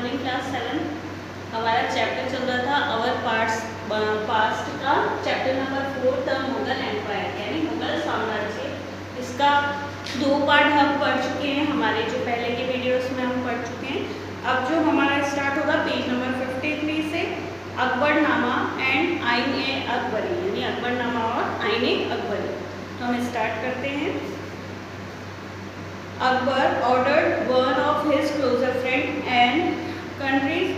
Morning class 7 हमारा chapter चल रहा था अवर पास्ट का chapter number 4 the Mughal empire यानी मुगल साम्राज्य। इसका 2 पार्ट हम पढ़ चुके हैं, हमारे जो पहले के वीडियोस में हम पढ़ चुके हैं। अब जो हमारा स्टार्ट होगा पेज नंबर 53 से अकबरनामा एंड आइन-ए-अकबरी यानी अकबरनामा और आइन-ए-अकबरी। तो हम स्टार्ट करते हैं। Akbar ordered one of his closer friend and country's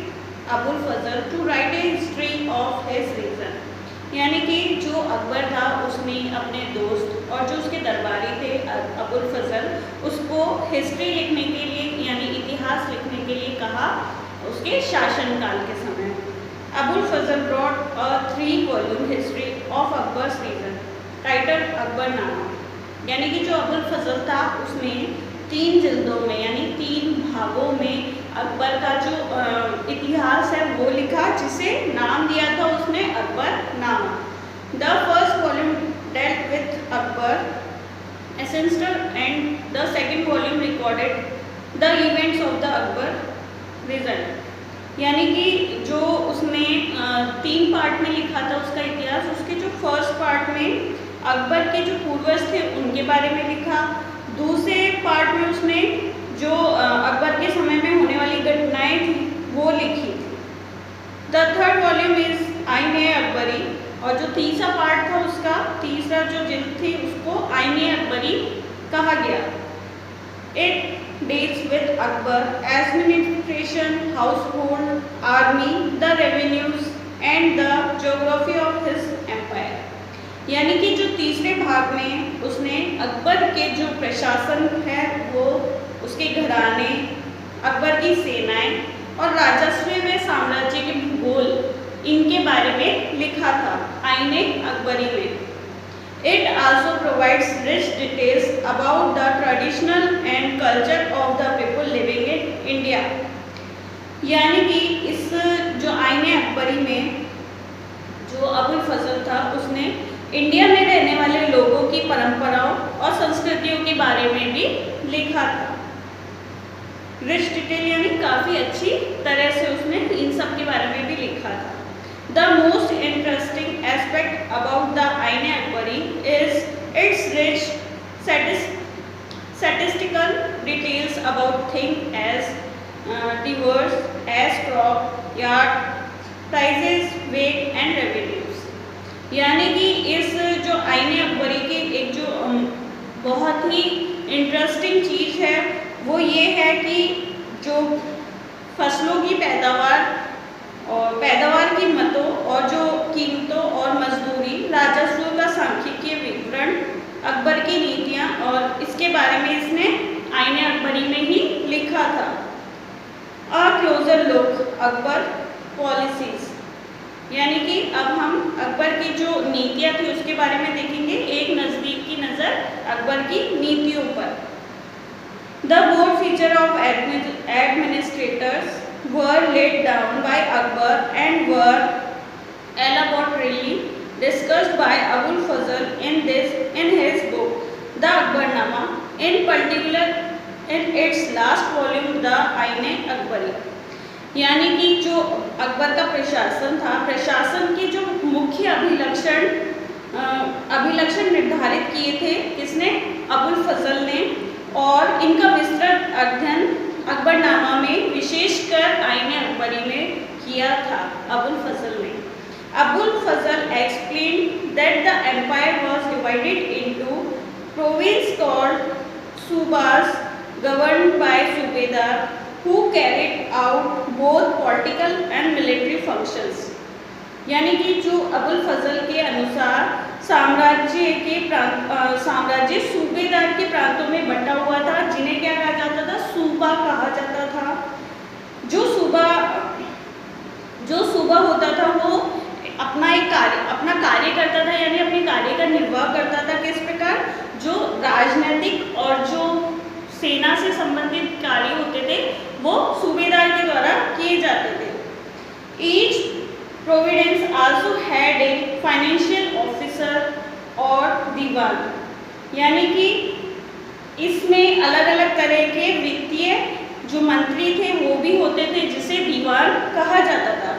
Abul Fazal to write a history of his reign। यानी कि जो अकबर था उसने अपने दोस्त और जो उसके दरबारी थे अबुल फजल उसको हिस्ट्री लिखने के लिए यानी इतिहास लिखने के लिए कहा उसके शासनकाल के समय। Abul Fazl brought a 3 volume history of Akbar's reign title Akbarnama. यानी कि जो अबुल फजल था उसने 3 जिल्दों में यानी 3 भागों में अकबर का जो इतिहास है वो लिखा, जिसे नाम दिया था उसने Akbarnama. The first volume dealt with Akbar essential and the second volume recorded the events of the Akbar result. यानी कि जो उसने 3 पार्ट में लिखा था उसका इतिहास, उसके जो फर्स्ट पार्ट में अकबर के जो पूर्वज थे उनके बारे में लिखा, दूसरे पार्ट में उसने जो अकबर के समय में होने वाली घटनाएं थी वो लिखी थी। द थर्ड वॉल्यूम इज आइन-ए-अकबरी और जो तीसरा पार्ट था उसका तीसरा जो जिल्द थी उसको आइन-ए-अकबरी कहा गया। It deals with Akbar administration, household, army, the revenues and the geography of his empire. यानी कि जो तीसरे भाग में उसने अकबर के जो प्रशासन है वो उसके घराने, अकबर की सेनाएं और राजस्व व साम्राज्य के भूगोल इनके बारे में लिखा था आइन-ए-अकबरी में। It also provides rich details about the traditional and culture of the people living in India. यानी कि इस जो आइन-ए-अकबरी में जो अबुल फजल था उसने इंडिया में रहने वाले लोगों की परंपराओं और संस्कृतियों के बारे में भी लिखा था। रिच डिटेल यानी काफ़ी अच्छी तरह से उसने इन सब के बारे में भी लिखा था। The most interesting aspect about the Ain-i-Akbari is its rich statistical details about things as diverse as crop, yard, prices, weight and revenues। यानी कि इस जो आइन-ए-अकबरी की एक जो बहुत ही इंटरेस्टिंग चीज़ है वो ये है कि जो फसलों की पैदावार कीमतों और जो कीमतों और मजदूरी, राजस्व का सांख्यिकीय विवरण, अकबर की नीतियाँ और इसके बारे में इसने आइन-ए-अकबरी में ही लिखा था। अ क्लोजर लुक अकबर पॉलिसीज। यानी कि अब हम अकबर की जो नीतियाँ थी उसके बारे में देखेंगे, एक नज़दीक की नज़र अकबर की नीतियों पर। The board feature of administrators were laid down by Akbar and were elaborately discussed by Abul Fazl in his book The Akbarnama, in particular in its last volume The Ain-ए-Akbari। यानी कि जो अकबर का प्रशासन था, प्रशासन के जो मुख्य अभिलक्षण निर्धारित किए थे किसने? अबुल फजल ने, और इनका विस्तृत अध्ययन अकबरनामा में विशेषकर आइन-ए-अकबरी में किया था अबुल फजल ने। अबुल फजल explained that the empire was divided into provinces called subas governed by सूबेदार who carried out both political and military functions। यानी कि जो अबुल फजल के अनुसार साम्राज्य सूबेदार के प्रांतों में बंटा हुआ था, जिन्हें क्या कहा जाता था? सूबा कहा जाता था। जो सूबा होता था वो अपना कार्य करता था यानी अपने कार्य का निर्वाह करता था। किस प्रकार? जो राजनीतिक और जो सेना से संबंधित कार्य होते थे वो सूबेदार के द्वारा किए जाते थे। Each Providence also had a financial officer और दीवान। यानी कि इसमें अलग अलग तरह के वित्तीय जो मंत्री थे वो भी होते थे, जिसे दीवान कहा जाता था।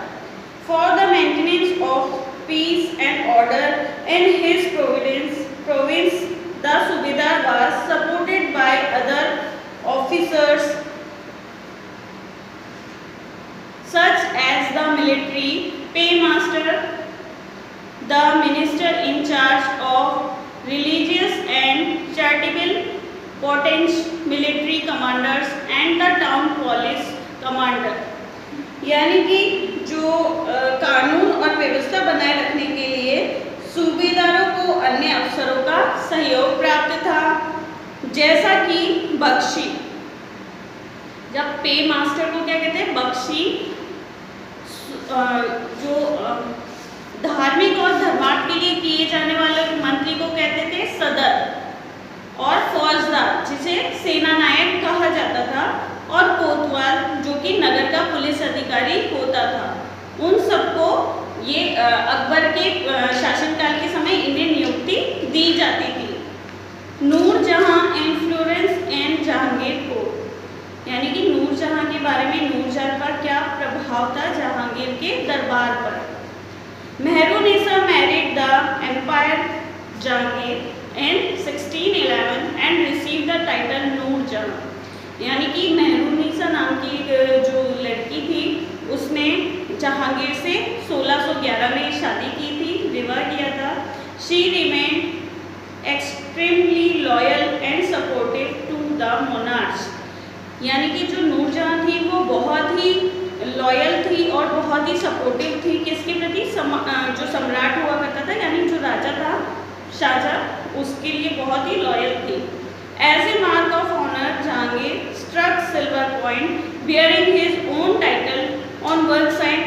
For the maintenance of peace and order in his province the subedar was supported by other officers such as the military paymaster, the minister in charge of religious and charitable pottage, military commanders and the town police commander। यानी कि जो कानून और व्यवस्था बनाए रखने के लिए सूबेदारों को अन्य अफसरों का सहयोग प्राप्त था, जैसा कि बख्शी। जब पे मास्टर को क्या कहते हैं? बख्शी। जो धार्मिक और धर्मार्थ के लिए किए जाने वाले मंत्री को कहते थे सदर, और फौजदार जिसे सेना नायक कहा जाता था, और कोतवाल जो कि नगर का पुलिस अधिकारी होता था। उन सबको ये अकबर के शासनकाल के समय इन्हें नियुक्ति दी जाती थी। नूरजहां इन्फ्लुएंस एंड जहांगीर को, यानी कि नूरजहां के बारे में नूरजहां का क्या प्रभाव था जहांगीर के दरबार पर। Mehrunnisa married the empire Jahangir in 1611 and received the title Nurjahan. यानी कि मेहरुन्निसा नाम की जो लड़की थी उसने जहांगीर से 1611 में शादी की थी, विवाह किया था। She remained extremely loyal and supportive to the monarch. यानी कि जो नूरजहां थी वो बहुत ही लॉयल थी और बहुत ही सपोर्टिव थी किसके प्रति? जो सम्राट हुआ करता था, यानी जो राजा था शाहजहां, उसके लिए बहुत ही लॉयल थी। As a mark of honour Jahangir struck silver point bearing his own title on one side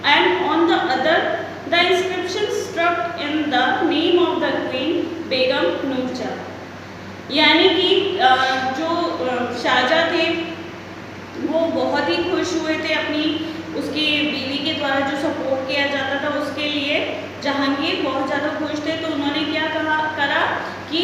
and on the other the inscription struck in the name of the queen Begum Nurjahan. यानी कि जो शाहजहां थे वो बहुत ही खुश हुए थे अपनी उसकी बीवी के द्वारा जो सपोर्ट किया जाता था उसके लिए। जहांगीर बहुत ज़्यादा खुश थे, तो उन्होंने क्या करा कि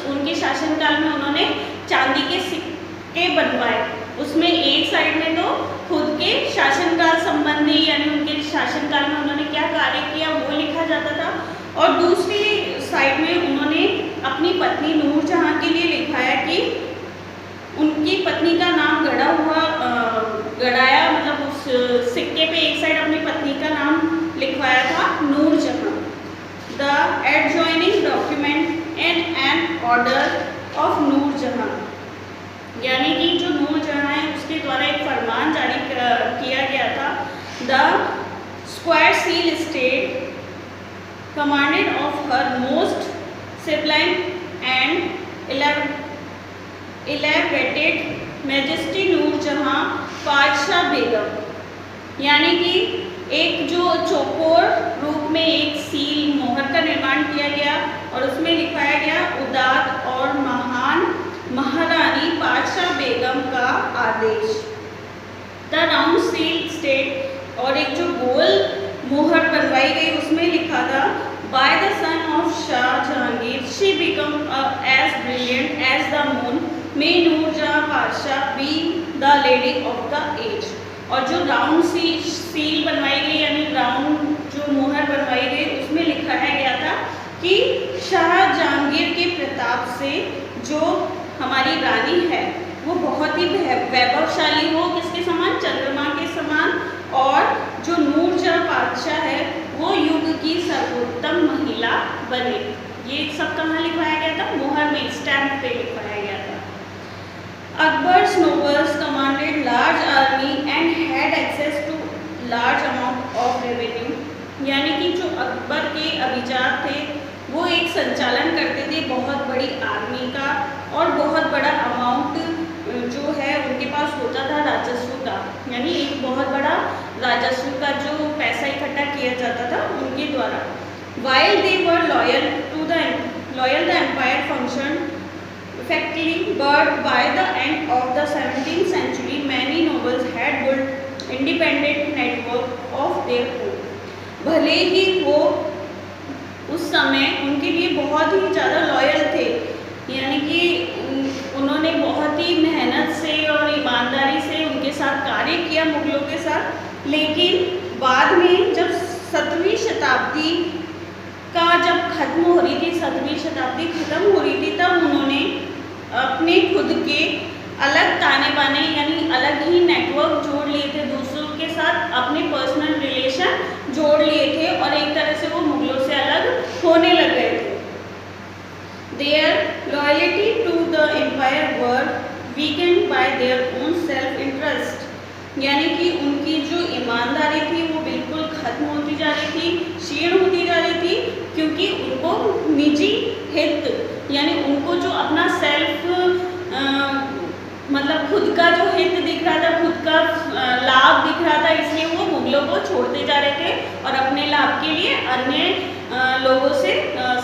उनके शासनकाल में उन्होंने चांदी के सिक्के बनवाए। उसमें एक साइड में तो खुद के शासनकाल संबंधी, यानी उनके शासनकाल में उन्होंने क्या कार्य किया वो लिखा जाता था, और दूसरी साइड में उन्होंने अपनी पत्नी नूरजहां के लिए लिखाया कि उनकी पत्नी का नाम गड़ाया, मतलब उस सिक्के पे एक साइड अपनी पत्नी का नाम लिखवाया था Nurjahan. The adjoining document and an order of Nurjahan, यानी कि जो नूरजहां है उसके द्वारा एक फरमान जारी किया गया था। The square seal state commanded of her most sublime and elaborated majesty Nurjahan Padshah Begum. यानी कि एक जो चौकोर रूप में एक सील मोहर का निर्माण किया गया और उसमें लिखाया गया उदात और महान महारानी पातशाह बेगम का आदेश। द राउंड सील स्टेट, और एक जो गोल मोहर बनवाई गई उसमें लिखा था by the son of Shah Jahangir she become as brilliant as the moon, may Nurjahan Padshah be the lady of the age. और जो राउंड सील बनवाई गई, यानी राउंड जो मोहर बनवाई गई, उसमें लिखाया गया था कि शाह जहांगीर के प्रताप से जो हमारी रानी है वो बहुत ही वैभवशाली हो, किसके समान? चंद्रमा के समान। और जो नूरजहां पातशाह है वो युग की सर्वोत्तम महिला बने। ये सब कहाँ लिखवाया गया था? मोहर में, स्टैम्प पे लिखवाया गया था। Akbar's nobles commanded large army and had access to large amount of revenue. यानी कि जो अकबर के अभिजात थे वो एक संचालन करते थे बहुत बड़ी आर्मी का, और बहुत बड़ा अमाउंट जो है उनके पास होता था राजस्व का, यानी एक बहुत बड़ा राजस्व का जो पैसा इकट्ठा किया जाता था उनके द्वारा। While they were loyal the empire function effectively, but by the end of the 17th century many nobles had built independent network of their own. भले ही वो उस समय उनके लिए बहुत ही ज़्यादा लॉयल थे, यानी कि उन्होंने बहुत ही मेहनत से और ईमानदारी से साथ कार्य किया मुगलों के साथ, लेकिन बाद में जब 7वीं शताब्दी का जब खत्म हो रही थी, 7वीं शताब्दी खत्म हो रही थी, तब उन्होंने अपने खुद के अलग ताने बाने यानी अलग ही नेटवर्क जोड़ लिए थे दूसरों के साथ, अपने पर्सनल रिलेशन जोड़ लिए थे और एक तरह से वो मुगलों से अलग होने लग गए थे। Their loyalty to the empire were weakened by their own self-interest, यानी कि उनकी जो ईमानदारी थी वो बिल्कुल खत्म होती जा रही थी, क्षीण होती जा रही थी, क्योंकि उनको निजी हित यानी उनको जो अपना सेल्फ मतलब खुद का जो हित दिख रहा था, खुद का लाभ दिख रहा था, इसलिए वो मुगलों को छोड़ते जा रहे थे और अपने लाभ के लिए अन्य लोगों से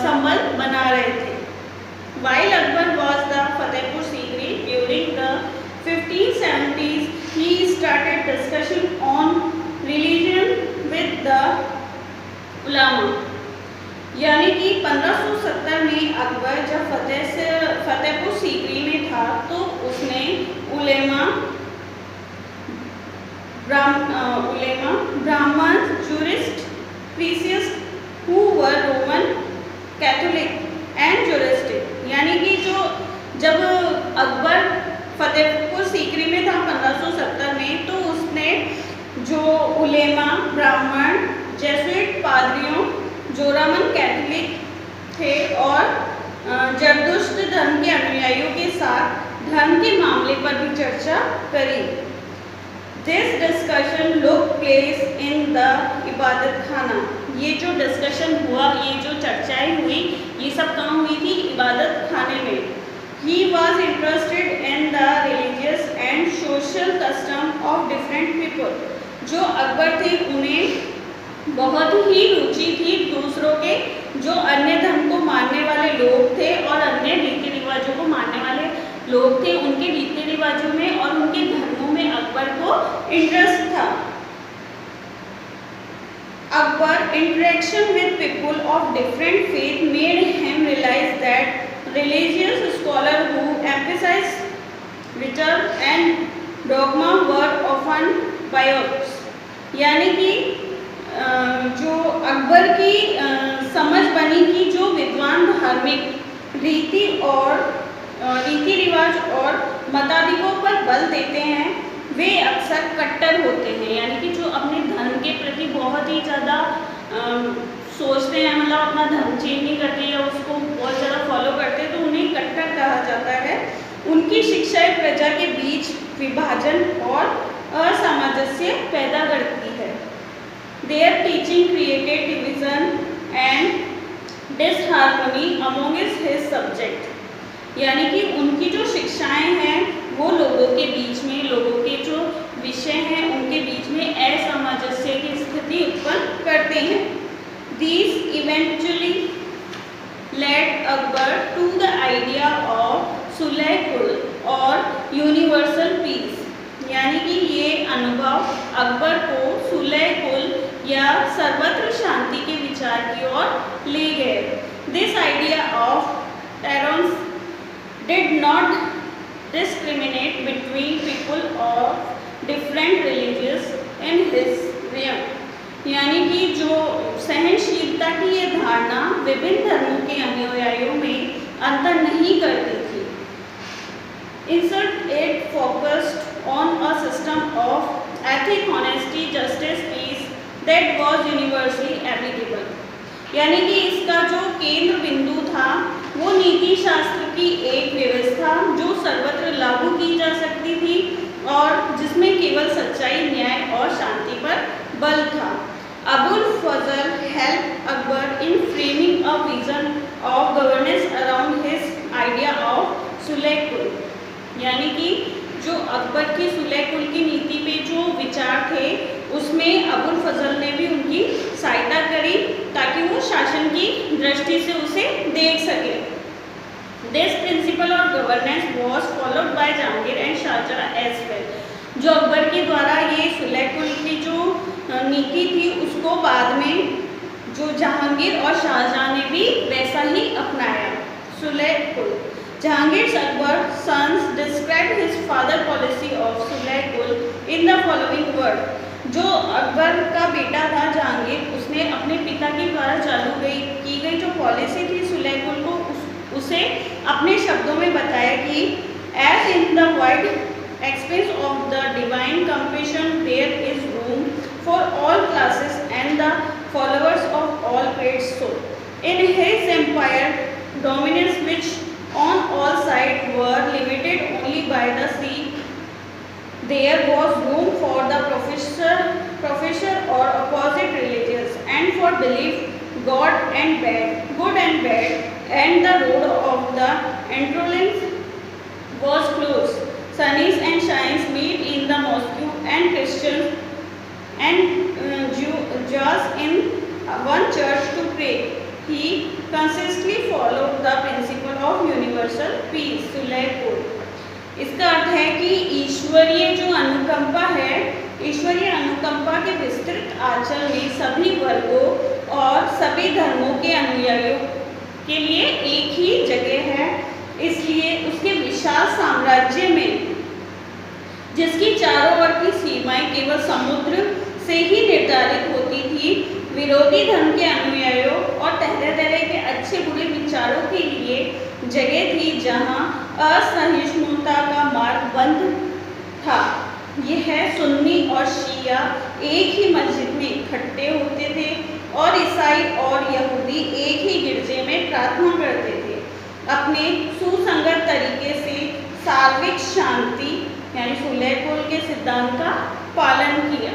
संबंध बना रहे थे। While Akbar was the Fatehpur Sikri during the 1570s, he started discussion on religion with the ulama. यानी कि 1570 में अकबर जब फतेहपुर सीकरी में था तो उसने उलेमा, ब्राह्मण, jurists, priests who were Roman Catholic and juristic, यानी कि जो जब अकबर फतेहपुर सीकरी में था 1570 में, तो उसने जो उलेमा, ब्राह्मण, जेसुइट पादरियों, जो रोमन कैथोलिक थे और जरदुश्त धर्म के अनुयायियों के साथ धर्म के मामले पर भी चर्चा करी। This discussion took place in the इबादत खाना। ये जो डिस्कशन हुआ, ये जो चर्चाएं हुई, ये सब कहाँ हुई थी? इबादत खाने में। He was interested in the religious and social custom of different people। जो अकबर थे उन्हें बहुत ही रुचि थी दूसरों के जो अन्य धर्म को मानने वाले लोग थे और अन्य रीति रिवाजों को मानने वाले लोग थे, उनके रीति रिवाजों में और उनके धर्मों में अकबर को इंटरेस्ट था। Akbar interaction with people of different faith made him realise that religious scholar who emphasise ritual and dogma were often bias, यानी कि जो अकबर की समझ बनी कि जो विद्वान धार्मिक रीति रिवाज और मताधिकों पर बल देते हैं वे अक्सर कट्टर होते हैं, यानी कि जो अपने धर्म के प्रति बहुत ही ज़्यादा सोचते हैं, मतलब अपना धर्म चेंज नहीं करते या उसको बहुत ज़्यादा फॉलो करते हैं, तो उन्हें कट्टर कहा जाता है। उनकी शिक्षाएं प्रजा के बीच विभाजन और असामंजस्य पैदा करती है। Their teaching created division and disharmony among his subject, यानी कि उनकी जो शिक्षाएं हैं वो लोगों के बीच में, लोगों के जो विषय हैं उनके बीच में असामंजस्य की स्थिति उत्पन्न करते हैं। These eventually led Akbar to the idea of सुलह कुल और यूनिवर्सल पीस, यानी कि ये अनुभव अकबर को सुलह कुल या सर्वत्र शांति के विचार की ओर ले गए। This idea of tolerance did not discriminate between people of different religious in his realm, यानी कि जो सहनशीलता की ये धारणा विभिन्न धर्मों के अनुयायियों में अंतर नहीं करती थी। Instead, it focused on a system of ethic, honesty, justice, peace that was universally applicable, यानी कि इसका जो केंद्र बिंदु था वो नीति शास्त्र की एक व्यवस्था जो सर्वत्र लागू की जा सकती थी और जिसमें केवल सच्चाई, न्याय और शांति पर बल था। अबुल फजल helped Akbar in framing a vision of governance around his idea of सुलह कुल, यानी कि जो अकबर की सुलह कुल की नीति पे जो विचार थे उसमें अबुल फजल ने भी उनकी सहायता करी ताकि वो शासन की दृष्टि से उसे देख सके। This principle of governance was followed by Jahangir and Shahjahan as well, जो अकबर के द्वारा ये सुलह कुल की जो नीति थी उसको बाद में जो जहांगीर और शाहजहां ने भी वैसा ही अपनाया। सुलह कुल Jahangir's Akbar sons described his father policy of Sulah Kul in Akbar का बेटा था जहांगीर, उसने अपने पिता के द्वारा चालू की गई जो पॉलिसी थी सुलेह कुल को उसे अपने शब्दों में बताया कि as in the wide expense of the divine compassion there is room for all classes and the followers of all creeds. So in his empire dominance which on all sides were limited only by the sea, there was room for the professor or opposite religions and for belief God and bad, good and bad, and the road of the intolerance was closed. Sunnis and Shiites meet in the mosque and Christians and Jews in one church to pray. He consistently followed the principle of universal peace. सुलह कुल, इसका अर्थ है कि ईश्वरीय जो अनुकंपा है, ईश्वरीय अनुकंपा के विस्तृत आंचल में सभी वर्गों और सभी धर्मों के अनुयायियों के लिए एक ही जगह है। इसलिए उसके विशाल साम्राज्य में, जिसकी चारों ओर की सीमाएं केवल समुद्र से ही निर्धारित होती थी, विरोधी धर्म के अनुयायियों और तरह तरह के अच्छे बुरे विचारों के लिए जगह थी, जहां असहिष्णुता का मार्ग बंद था। यह सुन्नी और शिया एक ही मस्जिद में इकट्ठे होते थे और ईसाई और यहूदी एक ही गिरजे में प्रार्थना करते थे। अपने सुसंगत तरीके से सार्वत्रिक शांति यानी सुलह कुल के सिद्धांत का पालन किया।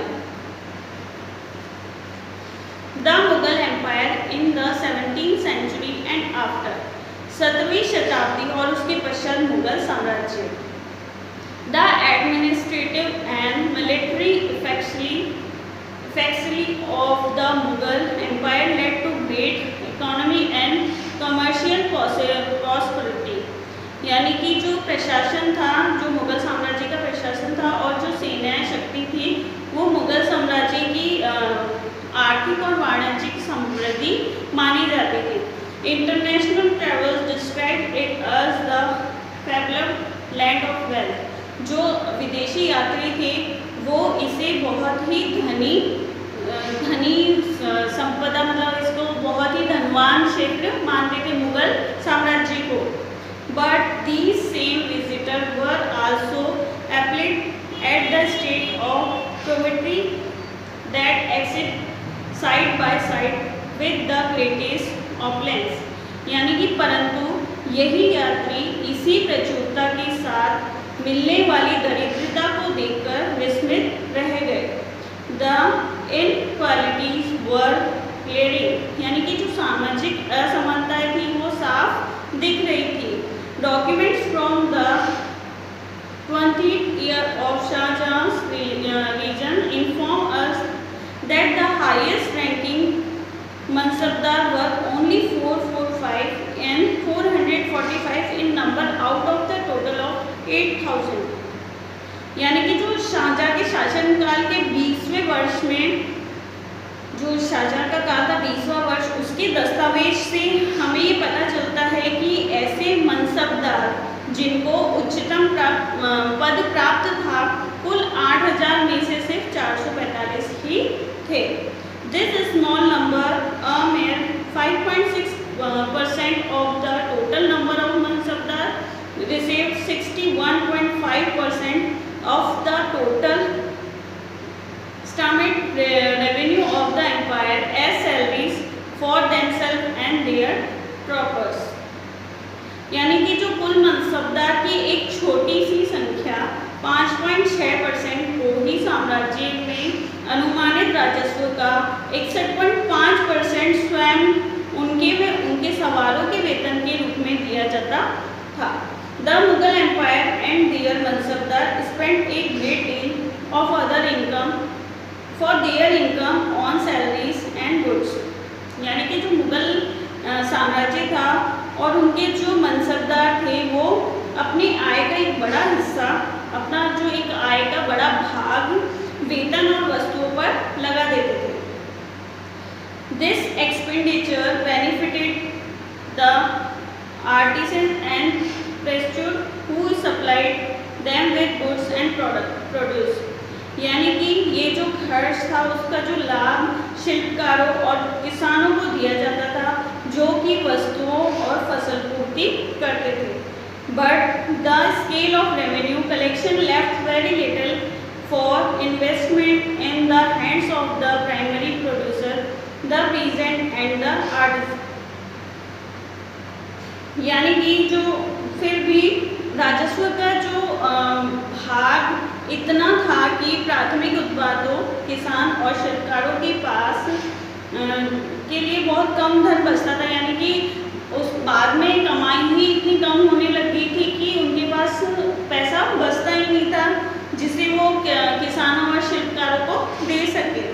The Mughal empire in the 17th century and after, 17वीं शताब्दी और उसके पश्चात मुगल साम्राज्य। The administrative and military effectively of the Mughal Empire led to great economy and commercial prosperity। यानी कि जो प्रशासन था, जो मुगल साम्राज्य का प्रशासन था और जो सेनाएं शक्ति थी, वो मुगल साम्राज्य की आर्थिक और वाणिज्यिक समृद्धि मानी जाती थी। International travels describe it as the fabled land of wealth. जो विदेशी यात्री थे वो इसे बहुत ही धनी संपदा, मतलब इसको बहुत ही धनवान क्षेत्र मानते थे मुगल साम्राज्य को। But these same visitor were also appalled at the state of poverty that exist side by side with the greatest opulence. यानी कि परंतु यही यात्री इसी प्रचुरता के साथ मिलने वाली दरिद्रता को देखकर विस्मित रह गए। द इनक्वालिटीज वर क्लियरिंग, यानी कि जो सामाजिक असमानताएं थी वो साफ दिख रही थी। Documents from the 20th year of Shahjahan's region inform us that the highest ranking mansabdar were only 445 and 445 in number out of the total of 8,000। यानी कि जो शाहजहां के शासनकाल के 20वें वर्ष में, जो शाहजहां का काल था 20वां वर्ष, उसके दस्तावेज से हमें ये पता चलता है कि ऐसे मनसबदार जिनको उच्चतम पद प्राप्त था, कुल 8,000 में से सिर्फ 445 ही थे। This small number a mere 5.6% of the total number of mansabdar received 61.5% of the total stamp revenue of the empire as salaries for themselves and their troopers। यानी कि जो कुल मनसबदार की एक छोटी सी संख्या 5.6% को ही साम्राज्य में अनुमानित राजस्व का 61.5% स्वयं उनके सवारों के वेतन के रूप में दिया जाता था। The Mughal Empire and their Mansabdar spent a great deal of other income for their income on salaries and goods। यानी कि जो मुगल साम्राज्य था और उनके जो मनसबदार थे वो अपनी आय का एक बड़ा हिस्सा, अपना जो एक आय का बड़ा भाग वेतन और वस्तुओं पर लगा देते थे। This expenditure benefited the artisans and priesthood who supplied them with goods and produce। यानी कि ये जो खर्च था उसका जो लाभ शिल्पकारों और किसानों को दिया जाता था, जो कि वस्तुओं और फसल पूर्ति करते थे। But the scale of revenue collection left very little for investment in the hands of the primary producer, the peasant and the artist. यानी कि जो फिर भी राजस्व का जो भाग इतना था कि प्राथमिक उत्पादों किसान और शिल्पकारों के पास के लिए बहुत कम धन बचता था। यानी कि उस बाद में कमाई ही इतनी कम होने लगी थी कि उनके पास पैसा बचता ही नहीं था जिसे वो किसानों और शिल्पकारों को दे सके।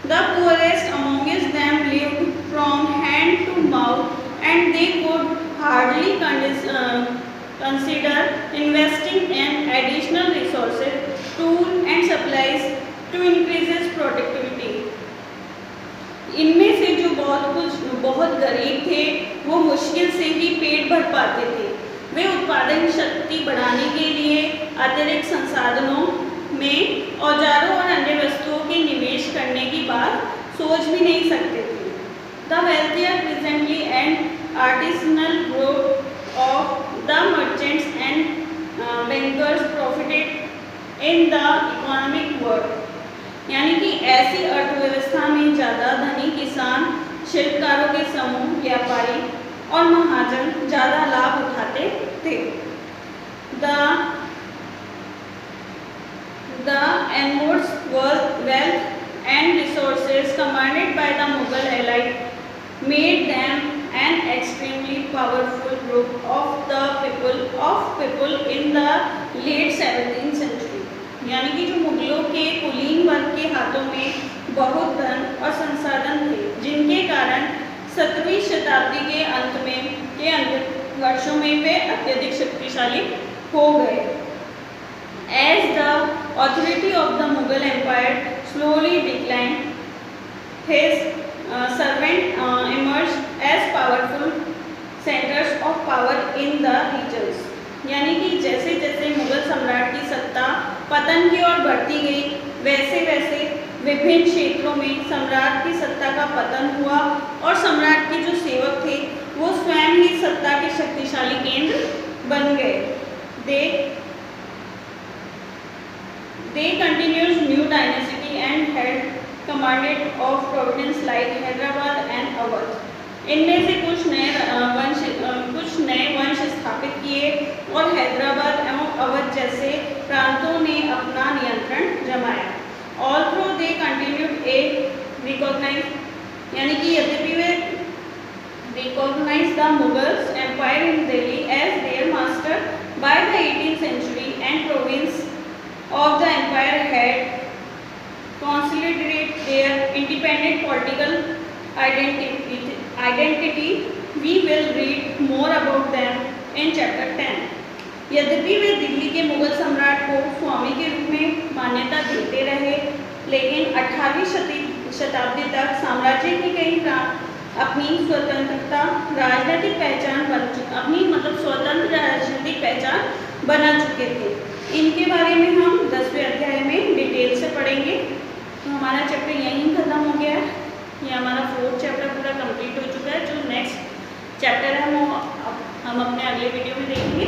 The poorest amongst them lived from hand to mouth, and they could hardly consider investing in additional resources, tools and supplies to increase its productivity. इनमें से जो बहुत गरीब थे वो मुश्किल से ही पेट भर पाते थे। वे उत्पादन शक्ति बढ़ाने के लिए अतिरिक्त संसाधनों में औजारों और अन्य वस्तुओं के निवेश करने की बात सोच भी नहीं सकते थे। The wealthier presently and artisanal growth of the merchants and bankers profited in the economic world. यानी कि ऐसी अर्थव्यवस्था में ज़्यादा धनी किसान, शिल्पकारों के समूह, व्यापारी और महाजन ज़्यादा लाभ उठाते थे। The enormous wealth and resources commanded by the Mughal elite made them an extremely powerful group of people in the late 17th century। यानी कि जो मुगलों के कुलीन वर्ग के हाथों में बहुत धन और संसाधन थे, जिनके कारण 17वीं शताब्दी के अंत वर्षों में वे अत्यधिक शक्तिशाली हो गए। As the authority of the Mughal Empire slowly declined, his servants emerged as powerful centers of power in the regions। यानी कि जैसे जैसे मुगल सम्राट की सत्ता पतन की ओर बढ़ती गई, वैसे वैसे विभिन्न क्षेत्रों में सम्राट की सत्ता का पतन हुआ और सम्राट के जो सेवक थे वो स्वयं ही सत्ता के शक्तिशाली केंद्र बन गए। They continued new dynasty and had commanded of provinces like Hyderabad and Awadh। इनमें से कुछ नए वंश स्थापित किए और हैदराबाद एवं अवध जैसे प्रांतों ने अपना नियंत्रण जमाया। Although they continued a recognized यानी कि यद्यपि वे recognized the Mughals empire in Delhi as their master by the 18th century, and province of the empire had consolidated their independent political identity। We will read more about them in chapter 10। यद्यपि वे दिल्ली के मुगल सम्राट को स्वामी के रूप में मान्यता देते रहे, लेकिन 18वीं शताब्दी तक साम्राज्य के कई प्रांत अपनी स्वतंत्र राजनीतिक पहचान बना चुके थे। इनके बारे में हम 10वें अध्याय में डिटेल से पढ़ेंगे। तो हमारा चैप्टर यहीं खत्म हो गया है। ये हमारा 4th चैप्टर पूरा कंप्लीट हो चुका है। जो नेक्स्ट चैप्टर है वो हम अपने अगले वीडियो में देखेंगे।